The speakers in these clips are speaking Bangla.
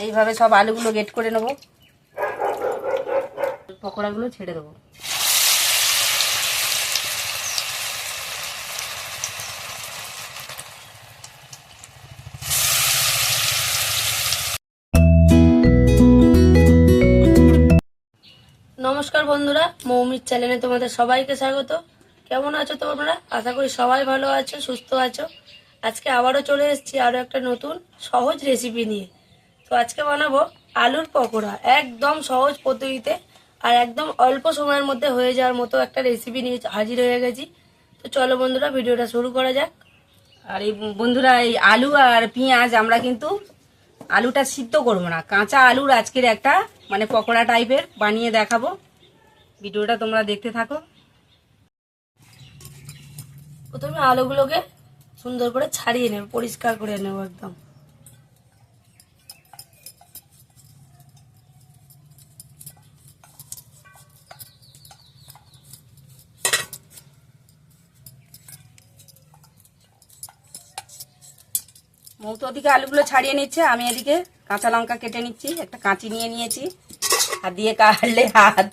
এইভাবে সব আলুগুলো গেট করে নেব, পকোড়াগুলো ছেড়ে দেবো। নমস্কার বন্ধুরা, মৌমির চ্যানেলে তোমাদের সবাইকে স্বাগত। কেমন আছো তোমরা? আশা করি সবাই ভালো আছো, সুস্থ আছো। আজকে আবারও চলে এসেছি আরও একটা নতুন সহজ রেসিপি নিয়ে। তো আজকে বানাবো আলুর পকোড়া, একদম সহজ পদ্ধতিতে আর একদম অল্প সময়ের মধ্যে হয়ে যাওয়ার মতো একটা রেসিপি নিয়ে হাজির হয়ে গেছি। তো চলো বন্ধুরা, ভিডিওটা শুরু করা যাক। আর এই বন্ধুরা, এই আলু আর পেঁয়াজ আমরা কিন্তু আলুটা সিদ্ধ করবো না, কাঁচা আলুর আজকের একটা মানে পকোড়া টাইপের বানিয়ে দেখাবো। ভিডিওটা তোমরা দেখতে থাকো। প্রথমে আলুগুলোকে সুন্দর করে ছাড়িয়ে নেব, পরিষ্কার করে নেব একদম। মৌতো ওদিকে আলুগুলো ছাড়িয়ে নিচ্ছে, আমি এদিকে কাঁচা লঙ্কা কেটে নিচ্ছি। একটা কাঁচি নিয়ে নিয়েছি, হাত দিয়ে কাটলে হাত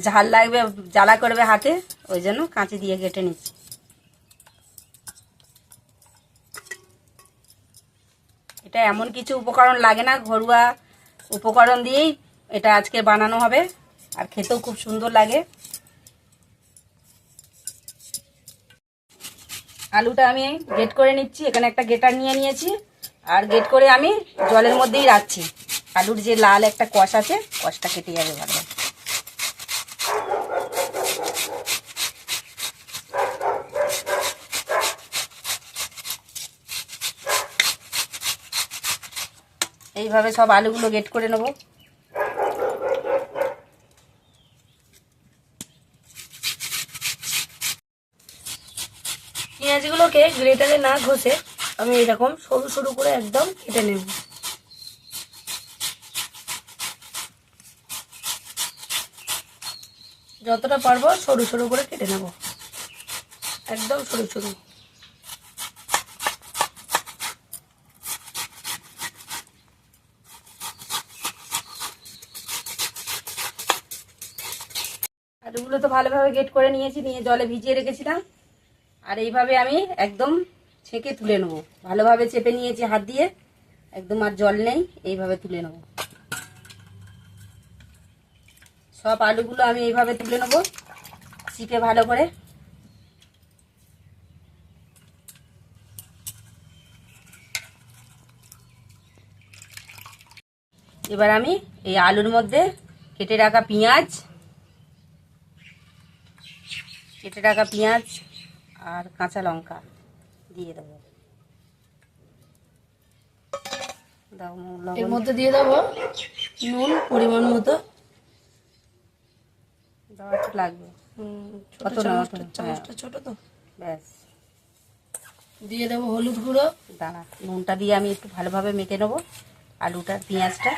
ঝাল লাগবে, জ্বালা করবে হাতে, ওই জন্য কাঁচি দিয়ে কেটে নিচ্ছি। এটা এমন কিছু উপকরণ লাগে না, ঘরোয়া উপকরণ দিয়েই এটা আজকে বানানো হবে, আর খেতেও খুব সুন্দর লাগে। আলুটা আমি গেট করে নিচ্ছি, এখানে একটা গেটার নিয়ে নিয়েছি, আর গেট করে আমি জলের মধ্যেই রাখছি। আলুর যে লাল একটা কষ আছে, কষটা কেটে যাবে ভালো। এইভাবে সব আলুগুলো গেট করে নেব। পেঁয়াজগুলোকে গ্রেটারে না ঘষে আমি এরকম সরু সরু করে একদম কেটে নেব। যতটা পারবো সরু সরু করে কেটে নেব, একদম সরু সরু। আলুগুলো তো ভালোভাবে গেট করে নিয়েছি, নিয়ে জলে ভিজিয়ে রেখেছিলাম। আর এইভাবে আমি একদম ছেঁকে তুলে নেবো, ভালোভাবে চেপে নিয়েছি হাত দিয়ে, একদম আর জল নেই, এইভাবে তুলে নেব। সব আলুগুলো আমি এইভাবে তুলে নেবো, চিপে ভালো করে। এবার আমি এই আলুর মধ্যে কেটে রাখা পেঁয়াজ আর কাঁচা লঙ্কা দিয়ে দেবো। এর মধ্যে দিয়ে দেবো নুন পরিমাণ মতো, দেওয়া একটু লাগবে, চামচটা ছোট তো, ব্যাস। দিয়ে দেবো হলুদ গুঁড়ো, দাঁড়া, নুনটা দিয়ে আমি একটু ভালোভাবে মেখে নেবো আলুটা পেঁয়াজটা।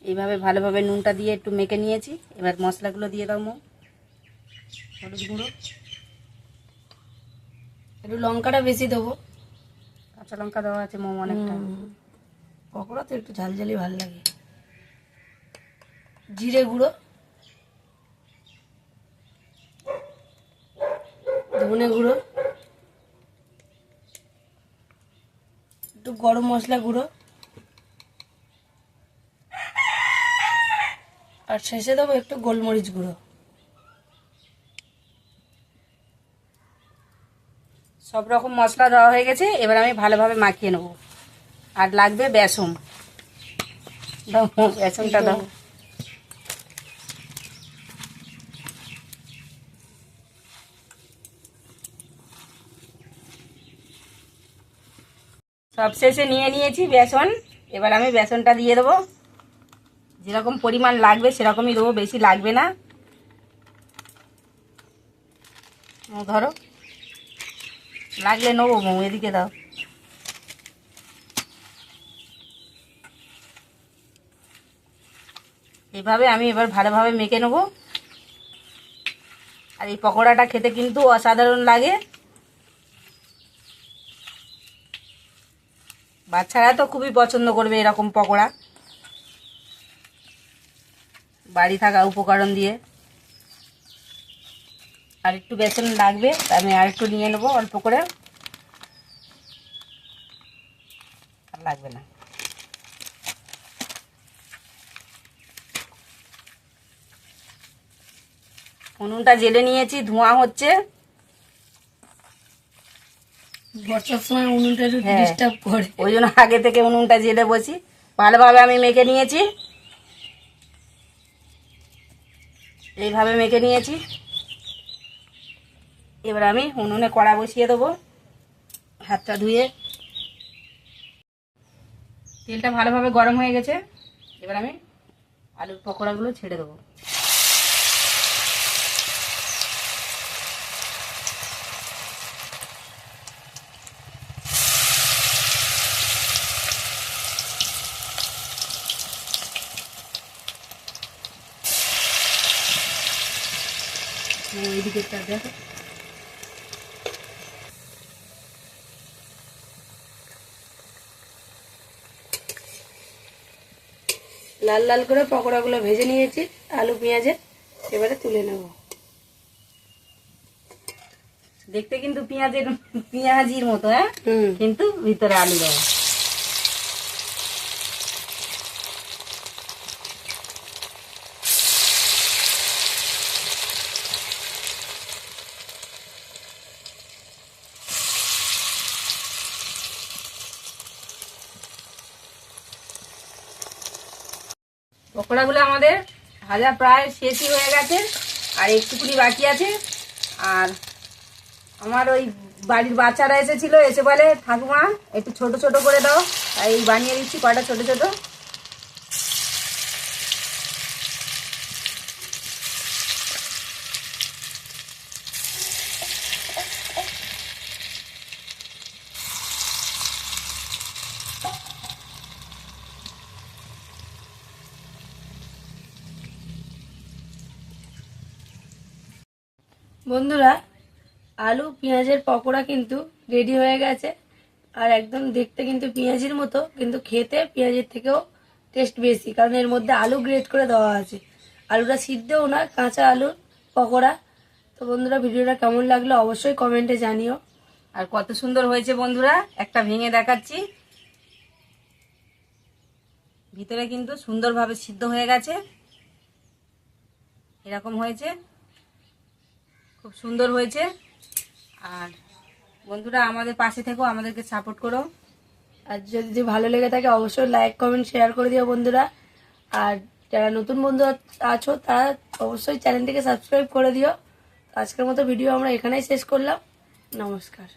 এইভাবে ভালোভাবে নুনটা দিয়ে একটু মেখে নিয়েছি। এবার মশলাগুলো দিয়ে দাও। হলুদ গুঁড়ো, একটু লঙ্কাটা বেশি দেবো, কাঁচা লঙ্কা দেওয়া আছে মোম অনেকটা, পকোড়া তো একটু ঝালঝালি ভালো লাগে। জিরে গুঁড়ো, ধনে গুঁড়ো, একটু গরম মশলা গুঁড়ো, আর শেষে দেবো একটু গোলমরিচ গুঁড়ো। সব রকম মশলা দেওয়া হয়ে গেছে, এবার আমি ভালোভাবে মাখিয়ে নেব। আর লাগবে বেসন, দাও বেসনটা দাও। সব শেষে নিয়ে নিয়েছি বেসন, এবার আমি বেসনটা দিয়ে দেবো। যেরকম পরিমাণ লাগবে সেরকমই দেবো, বেশি লাগবে না। ধরো, লাগলে নেবো, এদিকে দাও। এইভাবে আমি এবার ভালোভাবে মেখে নেব। আর এই পকোড়াটা খেতে কিন্তু অসাধারণ লাগে। বাচ্চারা তো খুবই পছন্দ করবে এরকম পকোড়া, বাড়ি থাকা উপকরণ দিয়ে। আর একটু বেসন লাগবে, আমি আর একটু নিয়ে নেবো অল্প করে, আর লাগবে না। উনুনটা জেলে নিয়েছি, ধোঁয়া হচ্ছে। বর্ষার সময় উনুনটা একটু ডিস্টার্ব করে, ওই জন্য আগে থেকে উনুনটা জেলে বসি। ভালোভাবে আমি মেখে নিয়েছি, এইভাবে মেখে নিয়েছি। এবার আমি উনুনে কড়া বসিয়ে দেবো, হাতটা ধুয়ে। তেলটা ভালোভাবে গরম হয়ে গেছে, এবার আমি আলুর পকোড়াগুলো ছেড়ে দেবো। এইদিকে দেখো, লাল লাল করে পকোড়াগুলো ভেজে নিয়েছি আলু পেঁয়াজে। এবারে তুলে নেব। দেখতে কিন্তু পেঁয়াজির মতো, হ্যাঁ, কিন্তু ভিতরে আলু দেওয়া। পকোড়াগুলো আমাদের ভাজা প্রায় শেষই হয়ে গেছে, আর একটুকুনি বাকি আছে। আর আমার ওই বাড়ির বাচ্চারা এসেছিল, এসে বলে ঠাকুমা একটু ছোট ছোট করে দাও, তাই বানিয়ে দিচ্ছি কয়টা ছোট ছোট। বন্ধুরা, আলু পেঁয়াজের পকোড়া কিন্তু রেডি হয়ে গেছে। আর একদম দেখতে কিন্তু পেঁয়াজির মতো, কিন্তু খেতে পেঁয়াজের থেকেও টেস্ট বেশি, কারণ এর মধ্যে আলু গ্রেট করে দেওয়া আছে। আলুটা সিদ্ধও না, কাঁচা আলুর পকোড়া। তো বন্ধুরা, ভিডিওটা কেমন লাগলো অবশ্যই কমেন্টে জানিও। আর কত সুন্দর হয়েছে বন্ধুরা, একটা ভেঙে দেখাচ্ছি। ভিতরে কিন্তু সুন্দরভাবে সিদ্ধ হয়ে গেছে, এরকম হয়েছে, খুব সুন্দর হয়েছে। আর বন্ধুরা, আমাদের পাশে থেকো, আমাদেরকে সাপোর্ট করো। আর যদি ভালো লেগে থাকে অবশ্যই লাইক কমেন্ট শেয়ার করে দিও বন্ধুরা। আর যারা নতুন বন্ধু আছো তারা অবশ্যই চ্যানেলটিকে সাবস্ক্রাইব করে দিও। আজকের মতো ভিডিও আমরা এখানেই শেষ করলাম। নমস্কার।